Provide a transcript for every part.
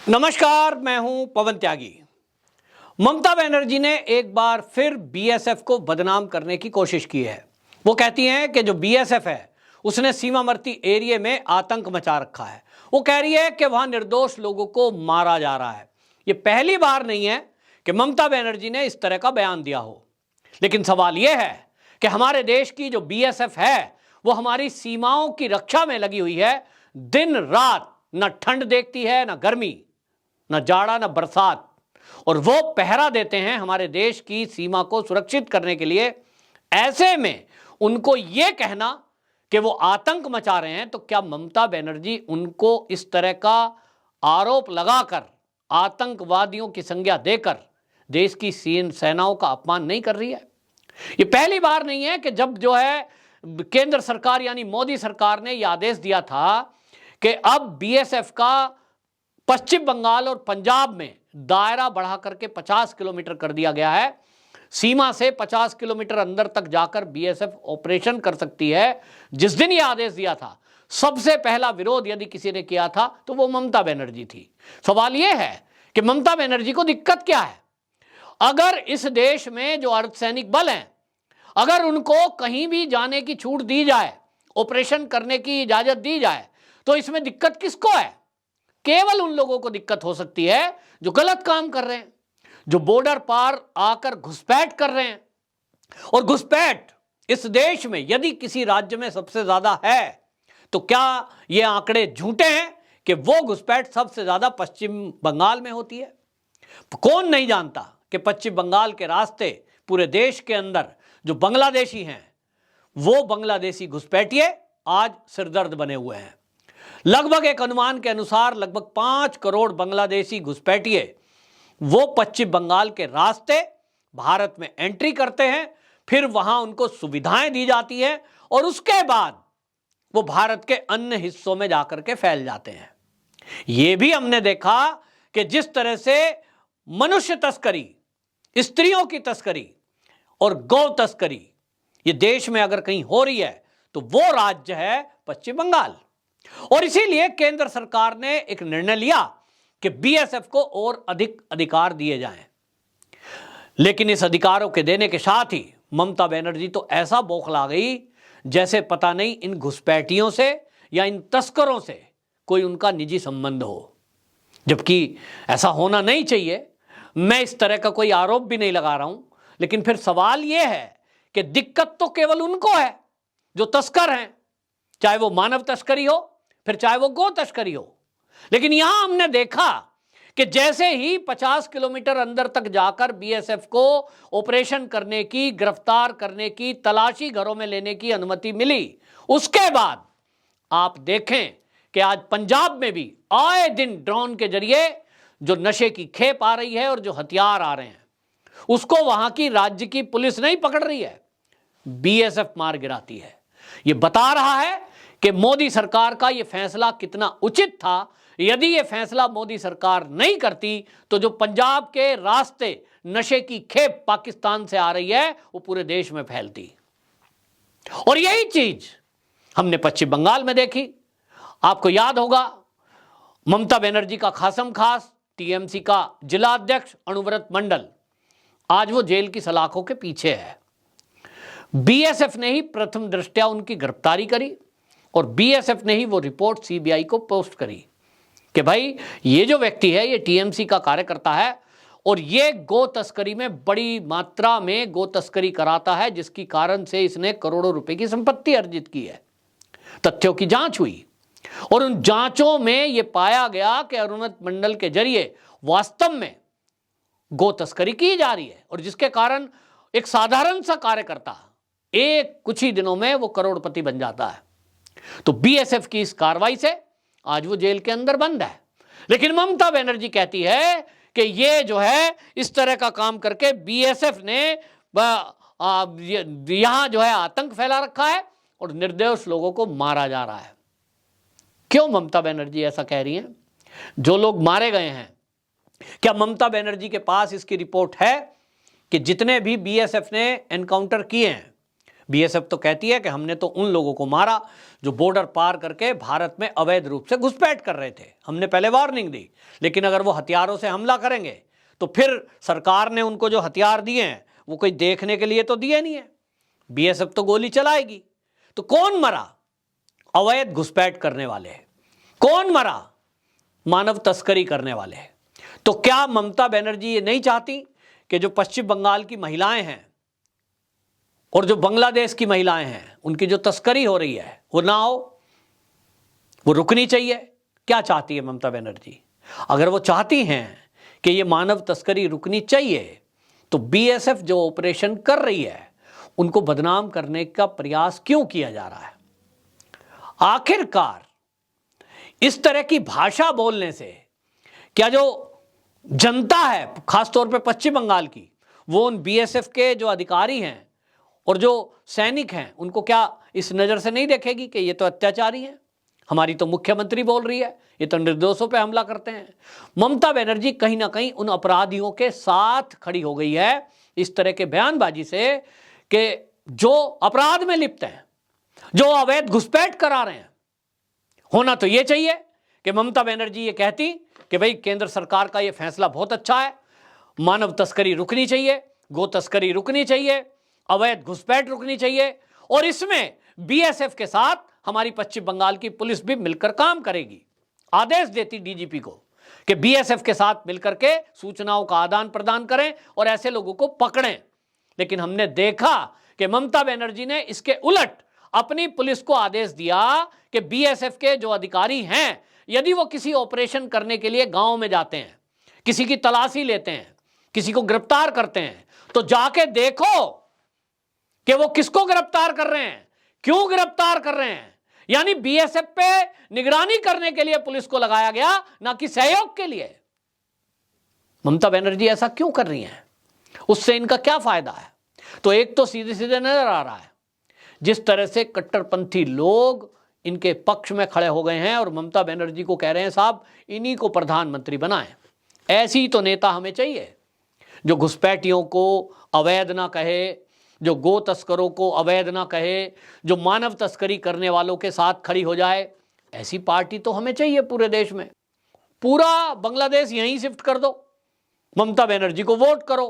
नमस्कार, मैं हूं पवन त्यागी। ममता बनर्जी ने एक बार फिर बीएसएफ को बदनाम करने की कोशिश की है। वो कहती हैं कि जो बीएसएफ है उसने सीमावर्ती एरिया में आतंक मचा रखा है। वो कह रही है कि वहां निर्दोष लोगों को मारा जा रहा है। ये पहली बार नहीं है कि ममता बनर्जी ने इस तरह का बयान दिया हो। लेकिन सवाल यह है कि हमारे देश की जो बीएसएफ है वो हमारी सीमाओं की रक्षा में लगी हुई है। दिन रात न ठंड देखती है, न गर्मी, न जाड़ा, न बरसात, और वो पहरा देते हैं हमारे देश की सीमा को सुरक्षित करने के लिए। ऐसे में उनको ये कहना कि वो आतंक मचा रहे हैं, तो क्या ममता बनर्जी उनको इस तरह का आरोप लगाकर, आतंकवादियों की संज्ञा देकर देश की सेनाओं का अपमान नहीं कर रही है? ये पहली बार नहीं है कि जब जो है केंद्र सरकार यानी मोदी सरकार ने यह आदेश दिया था कि अब बीएसएफ का पश्चिम बंगाल और पंजाब में दायरा बढ़ा करके 50 किलोमीटर कर दिया गया है। सीमा से 50 किलोमीटर अंदर तक जाकर बीएसएफ ऑपरेशन कर सकती है। जिस दिन यह आदेश दिया था, सबसे पहला विरोध यदि किसी ने किया था तो वो ममता बनर्जी थी। सवाल यह है कि ममता बनर्जी को दिक्कत क्या है? अगर इस देश में जो अर्धसैनिक बल हैं, अगर उनको कहीं भी जाने की छूट दी जाए, ऑपरेशन करने की इजाजत दी जाए, तो इसमें दिक्कत किसको है? केवल उन लोगों को दिक्कत हो सकती है जो गलत काम कर रहे हैं, जो बॉर्डर पार आकर घुसपैठ कर रहे हैं। और घुसपैठ इस देश में यदि किसी राज्य में सबसे ज्यादा है, तो क्या ये आंकड़े झूठे हैं कि वो घुसपैठ सबसे ज्यादा पश्चिम बंगाल में होती है? कौन नहीं जानता कि पश्चिम बंगाल के रास्ते पूरे देश के अंदर जो बांग्लादेशी हैं, वो बांग्लादेशी घुसपैठिए आज सिरदर्द बने हुए हैं। लगभग एक अनुमान के अनुसार लगभग 5 करोड़ बांग्लादेशी घुसपैठिए वो पश्चिम बंगाल के रास्ते भारत में एंट्री करते हैं, फिर वहां उनको सुविधाएं दी जाती है और उसके बाद वो भारत के अन्य हिस्सों में जाकर के फैल जाते हैं। यह भी हमने देखा कि जिस तरह से मनुष्य तस्करी, स्त्रियों की तस्करी और गौ तस्करी ये देश में अगर कहीं हो रही है तो वो राज्य है पश्चिम बंगाल। और इसीलिए केंद्र सरकार ने एक निर्णय लिया कि बीएसएफ को और अधिक अधिकार दिए जाएं। लेकिन इस अधिकारों के देने के साथ ही ममता बनर्जी तो ऐसा बौखला गई जैसे पता नहीं इन घुसपैठियों से या इन तस्करों से कोई उनका निजी संबंध हो, जबकि ऐसा होना नहीं चाहिए। मैं इस तरह का कोई आरोप भी नहीं लगा रहा हूं, लेकिन फिर सवाल यह है कि दिक्कत तो केवल उनको है जो तस्कर हैं, चाहे वो मानव तस्करी हो, फिर चाहे वो गो तस्करी हो। लेकिन यहां हमने देखा कि जैसे ही 50 किलोमीटर अंदर तक जाकर बीएसएफ को ऑपरेशन करने की, गिरफ्तार करने की, तलाशी घरों में लेने की अनुमति मिली, उसके बाद आप देखें कि आज पंजाब में भी आए दिन ड्रोन के जरिए जो नशे की खेप आ रही है और जो हथियार आ रहे हैं, उसको वहां की राज्य की पुलिस नहीं पकड़ रही है, बीएसएफ मार गिराती है। यह बता रहा है कि मोदी सरकार का यह फैसला कितना उचित था। यदि यह फैसला मोदी सरकार नहीं करती तो जो पंजाब के रास्ते नशे की खेप पाकिस्तान से आ रही है वो पूरे देश में फैलती। और यही चीज हमने पश्चिम बंगाल में देखी। आपको याद होगा ममता बनर्जी का खासम खास टीएमसी का जिला अध्यक्ष अणुव्रत मंडल आज वो जेल की सलाखों के पीछे है। बीएसएफ ने ही प्रथम दृष्टया उनकी गिरफ्तारी करी और बीएसएफ ने ही वो रिपोर्ट सीबीआई को पोस्ट करी कि भाई ये जो व्यक्ति है ये टीएमसी का कार्यकर्ता है और ये गो तस्करी में बड़ी मात्रा में गो तस्करी कराता है, जिसकी कारण से इसने करोड़ों रुपए की संपत्ति अर्जित की है। तथ्यों की जांच हुई और उन जांचों में यह पाया गया कि अरुणत मंडल के जरिए वास्तव में गो तस्करी की जा रही है और जिसके कारण एक साधारण सा कार्यकर्ता एक कुछ ही दिनों में वो करोड़पति बन जाता है। तो बीएसएफ की इस कार्रवाई से आज वो जेल के अंदर बंद है। लेकिन ममता बनर्जी कहती है कि ये जो है इस तरह का काम करके बीएसएफ ने यहां जो है आतंक फैला रखा है और निर्दोष लोगों को मारा जा रहा है। क्यों ममता बनर्जी ऐसा कह रही हैं? जो लोग मारे गए हैं, क्या ममता बनर्जी के पास इसकी रिपोर्ट है कि जितने भी बीएसएफ ने एनकाउंटर किए हैं बीएसएफ तो कहती है कि हमने तो उन लोगों को मारा जो बॉर्डर पार करके भारत में अवैध रूप से घुसपैठ कर रहे थे। हमने पहले वार्निंग दी, लेकिन अगर वो हथियारों से हमला करेंगे तो फिर सरकार ने उनको जो हथियार दिए हैं वो कोई देखने के लिए तो दिए नहीं है, बीएसएफ तो गोली चलाएगी। तो कौन मरा? अवैध घुसपैठ करने वाले। कौन मरा? मानव तस्करी करने वाले। तो क्या ममता बनर्जी ये नहीं चाहती कि जो पश्चिम बंगाल की महिलाएं हैं और जो बांग्लादेश की महिलाएं हैं उनकी जो तस्करी हो रही है वो ना हो, वो रुकनी चाहिए? क्या चाहती है ममता बनर्जी? अगर वो चाहती हैं कि ये मानव तस्करी रुकनी चाहिए तो बीएसएफ जो ऑपरेशन कर रही है उनको बदनाम करने का प्रयास क्यों किया जा रहा है? आखिरकार इस तरह की भाषा बोलने से क्या जो जनता है, खासतौर पे पश्चिम बंगाल की, वो उन बीएसएफ के जो अधिकारी हैं और जो सैनिक हैं उनको क्या इस नज़र से नहीं देखेगी कि ये तो अत्याचारी हैं? हमारी तो मुख्यमंत्री बोल रही है ये तो निर्दोषों पे हमला करते हैं। ममता बनर्जी कहीं ना कहीं उन अपराधियों के साथ खड़ी हो गई है इस तरह के बयानबाजी से कि जो अपराध में लिप्त हैं, जो अवैध घुसपैठ करा रहे हैं। होना तो ये चाहिए कि ममता बनर्जी ये कहती कि भाई केंद्र सरकार का ये फैसला बहुत अच्छा है, मानव तस्करी रुकनी चाहिए, गो तस्करी रुकनी चाहिए, अवैध घुसपैठ रुकनी चाहिए, और इसमें बीएसएफ के साथ हमारी पश्चिम बंगाल की पुलिस भी मिलकर काम करेगी। आदेश देती डीजीपी को कि बीएसएफ के साथ मिलकर के सूचनाओं का आदान प्रदान करें और ऐसे लोगों को पकड़ें। लेकिन हमने देखा कि ममता बनर्जी ने इसके उलट अपनी पुलिस को आदेश दिया कि बीएसएफ के जो अधिकारी हैं यदि वो किसी ऑपरेशन करने के लिए गांव में जाते हैं, किसी की तलाशी लेते हैं, किसी को गिरफ्तार करते हैं, तो जाके देखो कि वो किसको गिरफ्तार कर रहे हैं, क्यों गिरफ्तार कर रहे हैं। यानी बीएसएफ पे निगरानी करने के लिए पुलिस को लगाया गया, ना कि सहयोग के लिए। ममता बनर्जी ऐसा क्यों कर रही हैं? उससे इनका क्या फायदा है? तो एक तो सीधे सीधे नजर आ रहा है जिस तरह से कट्टरपंथी लोग इनके पक्ष में खड़े हो गए हैं और ममता बनर्जी को कह रहे हैं साहब इन्हीं को प्रधानमंत्री बनाएं। ऐसी तो नेता हमें चाहिए जो घुसपैठियों को अवैध ना कहे, जो गो तस्करों को अवैध ना कहे, जो मानव तस्करी करने वालों के साथ खड़ी हो जाए। ऐसी पार्टी तो हमें चाहिए पूरे देश में। पूरा बांग्लादेश यहीं शिफ्ट कर दो, ममता बनर्जी को वोट करो।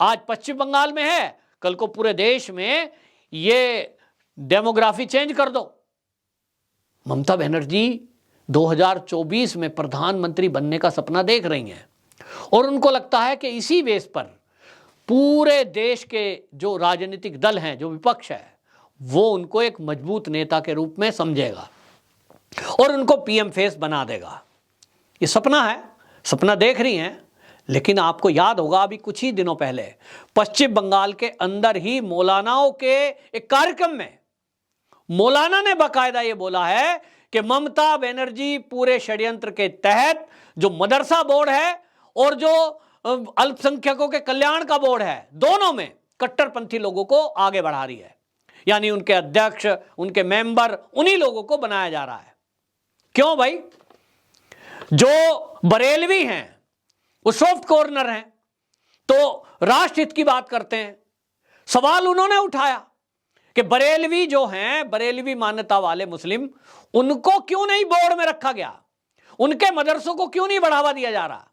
आज पश्चिम बंगाल में है, कल को पूरे देश में ये डेमोग्राफी चेंज कर दो। ममता बनर्जी 2024 में प्रधानमंत्री बनने का सपना देख रही हैं और उनको लगता है कि इसी बेस पर पूरे देश के जो राजनीतिक दल हैं, जो विपक्ष है, वो उनको एक मजबूत नेता के रूप में समझेगा और उनको पीएम फेस बना देगा। ये सपना है, सपना देख रही हैं। लेकिन आपको याद होगा अभी कुछ ही दिनों पहले पश्चिम बंगाल के अंदर ही मौलानाओं के एक कार्यक्रम में मौलाना ने बाकायदा ये बोला है कि ममता बनर्जी पूरे षड्यंत्र के तहत जो मदरसा बोर्ड है और जो अल्पसंख्यकों के कल्याण का बोर्ड है, दोनों में कट्टरपंथी लोगों को आगे बढ़ा रही है। यानी उनके अध्यक्ष, उनके मेंबर, उन्हीं लोगों को बनाया जा रहा है। क्यों भाई? जो बरेलवी हैं वो सॉफ्ट कॉर्नर हैं, तो राष्ट्रहित की बात करते हैं। सवाल उन्होंने उठाया कि बरेलवी जो हैं, बरेलवी मान्यता वाले मुस्लिम, उनको क्यों नहीं बोर्ड में रखा गया, उनके मदरसों को क्यों नहीं बढ़ावा दिया जा रहा।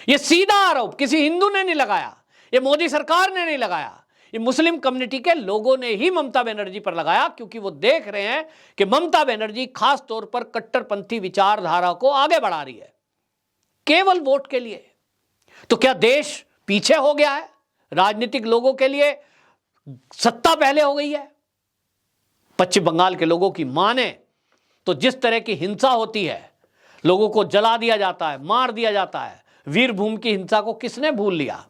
यह सीधा आरोप किसी हिंदू ने नहीं लगाया, यह मोदी सरकार ने नहीं लगाया, ये मुस्लिम कम्युनिटी के लोगों ने ही ममता बनर्जी पर लगाया, क्योंकि वो देख रहे हैं कि ममता बनर्जी खास तौर पर कट्टरपंथी विचारधारा को आगे बढ़ा रही है केवल वोट के लिए। तो क्या देश पीछे हो गया है? राजनीतिक लोगों के लिए सत्ता पहले हो गई है? पश्चिम बंगाल के लोगों की माने तो जिस तरह की हिंसा होती है, लोगों को जला दिया जाता है, मार दिया जाता है, वीरभूमि की हिंसा को किसने भूल लिया?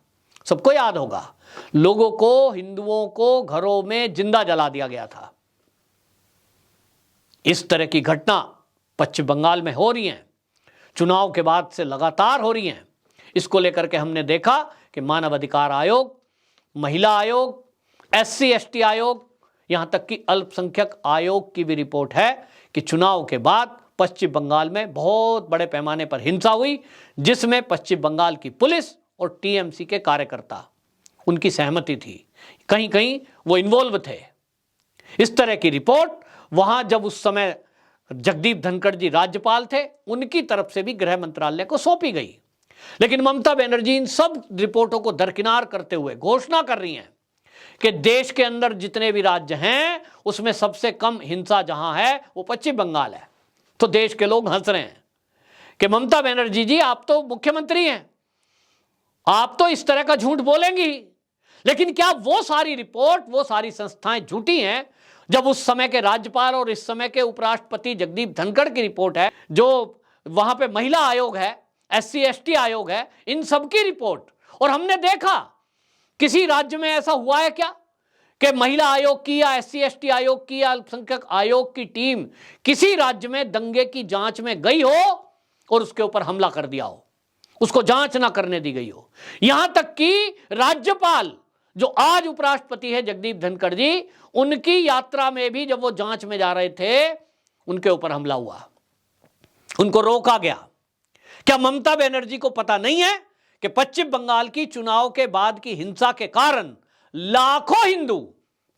सबको याद होगा। लोगों को, हिंदुओं को घरों में जिंदा जला दिया गया था। इस तरह की घटना पश्चिम बंगाल में हो रही हैं, चुनाव के बाद से लगातार हो रही हैं। इसको लेकर के हमने देखा कि मानव अधिकार आयोग, महिला आयोग, SC ST आयोग, यहां तक कि अल्पसंख्यक आयोग की भी रिपोर्ट है कि चुनाव के बाद पश्चिम बंगाल में बहुत बड़े पैमाने पर हिंसा हुई, जिसमें पश्चिम बंगाल की पुलिस और TMC के कार्यकर्ता, उनकी सहमति थी, कहीं कहीं वो इन्वॉल्व थे। इस तरह की रिपोर्ट वहां जब उस समय जगदीप धनखड़ जी राज्यपाल थे, उनकी तरफ से भी गृह मंत्रालय को सौंपी गई। लेकिन ममता बनर्जी इन सब रिपोर्टों को दरकिनार करते हुए घोषणा कर रही हैं कि देश के अंदर जितने भी राज्य हैं उसमें सबसे कम हिंसा जहां है वो पश्चिम बंगाल है। तो देश के लोग हंस रहे हैं कि ममता बनर्जी जी, आप तो मुख्यमंत्री हैं, आप तो इस तरह का झूठ बोलेंगी। लेकिन क्या वो सारी रिपोर्ट, वो सारी संस्थाएं झूठी हैं? जब उस समय के राज्यपाल और इस समय के उपराष्ट्रपति जगदीप धनखड़ की रिपोर्ट है, जो वहां पे महिला आयोग है, SC ST आयोग है, इन सब की रिपोर्ट, और हमने देखा किसी राज्य में ऐसा हुआ है क्या कि महिला आयोग की या SC ST आयोग की या अल्पसंख्यक आयोग की टीम किसी राज्य में दंगे की जांच में गई हो और उसके ऊपर हमला कर दिया हो, उसको जांच ना करने दी गई हो? यहां तक कि राज्यपाल जो आज उपराष्ट्रपति है जगदीप धनखड़ जी, उनकी यात्रा में भी जब वो जांच में जा रहे थे उनके ऊपर हमला हुआ, उनको रोका गया। क्या ममता बनर्जी को पता नहीं है कि पश्चिम बंगाल की चुनाव के बाद की हिंसा के कारण लाखों हिंदू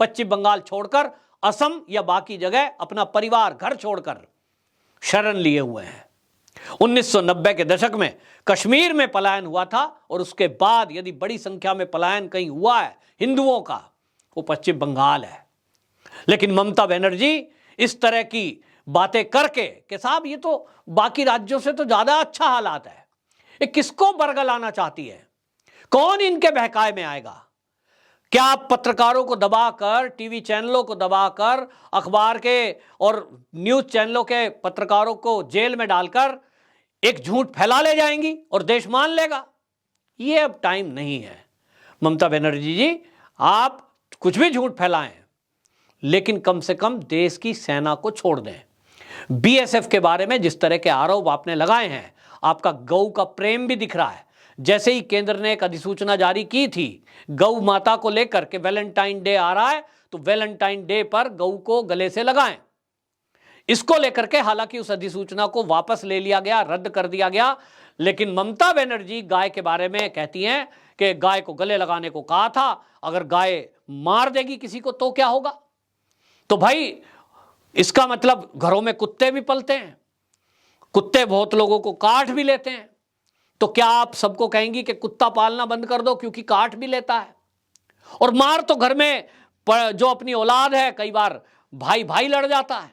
पश्चिम बंगाल छोड़कर असम या बाकी जगह अपना परिवार, घर छोड़कर शरण लिए हुए हैं? 1990 के दशक में कश्मीर में पलायन हुआ था, और उसके बाद यदि बड़ी संख्या में पलायन कहीं हुआ है हिंदुओं का, वो पश्चिम बंगाल है। लेकिन ममता बनर्जी इस तरह की बातें करके कि साहब ये तो बाकी राज्यों से तो ज्यादा अच्छा हालात है, ये किसको बरगलाना चाहती है? कौन इनके बहकाए में आएगा? क्या आप पत्रकारों को दबाकर, टीवी चैनलों को दबाकर, अखबार के और न्यूज चैनलों के पत्रकारों को जेल में डालकर एक झूठ फैला ले जाएंगी और देश मान लेगा? ये अब टाइम नहीं है। ममता बनर्जी जी, आप कुछ भी झूठ फैलाएं, लेकिन कम से कम देश की सेना को छोड़ दें। BSF के बारे में जिस तरह के आरोप आपने लगाए हैं, आपका गौ का प्रेम भी दिख रहा है। जैसे ही केंद्र ने एक अधिसूचना जारी की थी गौ माता को लेकर के वैलेंटाइन डे आ रहा है, तो वैलेंटाइन डे पर गौ को गले से लगाएं, इसको लेकर के हालांकि उस अधिसूचना को वापस ले लिया गया, रद्द कर दिया गया। लेकिन ममता बनर्जी गाय के बारे में कहती हैं कि गाय को गले लगाने को कहा था, अगर गाय मार देगी किसी को तो क्या होगा? तो भाई इसका मतलब घरों में कुत्ते भी पलते हैं, कुत्ते बहुत लोगों को काट भी लेते हैं। तो क्या आप सबको कहेंगी कि कुत्ता पालना बंद कर दो क्योंकि काट भी लेता है? और मार तो घर में जो अपनी औलाद है, कई बार भाई भाई लड़ जाता है,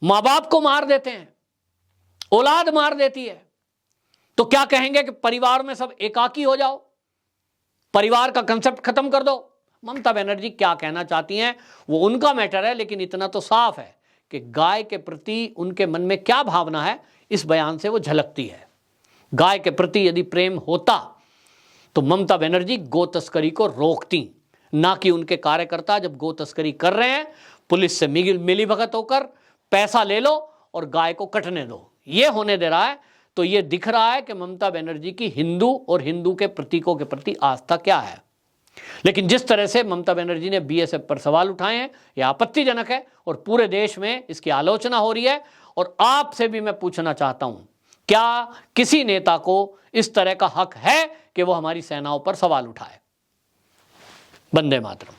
मां बाप को मार देते हैं, औलाद मार देती है। तो क्या कहेंगे कि परिवार में सब एकाकी हो जाओ, परिवार का कंसेप्ट खत्म कर दो? ममता बनर्जी क्या कहना चाहती हैं वो उनका मैटर है, लेकिन इतना तो साफ है कि गाय के प्रति उनके मन में क्या भावना है इस बयान से वो झलकती है। गाय के प्रति यदि प्रेम होता तो ममता बनर्जी गो तस्करी को रोकती, ना कि उनके कार्यकर्ता जब गो तस्करी कर रहे हैं पुलिस से मिली भगत होकर पैसा ले लो और गाय को कटने दो, ये होने दे रहा है। तो ये दिख रहा है कि ममता बनर्जी की हिंदू और हिंदू के प्रतीकों के प्रति आस्था क्या है। लेकिन जिस तरह से ममता बनर्जी ने BSF पर सवाल उठाए हैं यह आपत्तिजनक है और पूरे देश में इसकी आलोचना हो रही है। और आपसे भी मैं पूछना चाहता हूं, क्या किसी नेता को इस तरह का हक है कि वो हमारी सेनाओं पर सवाल उठाए? वंदे मातरम।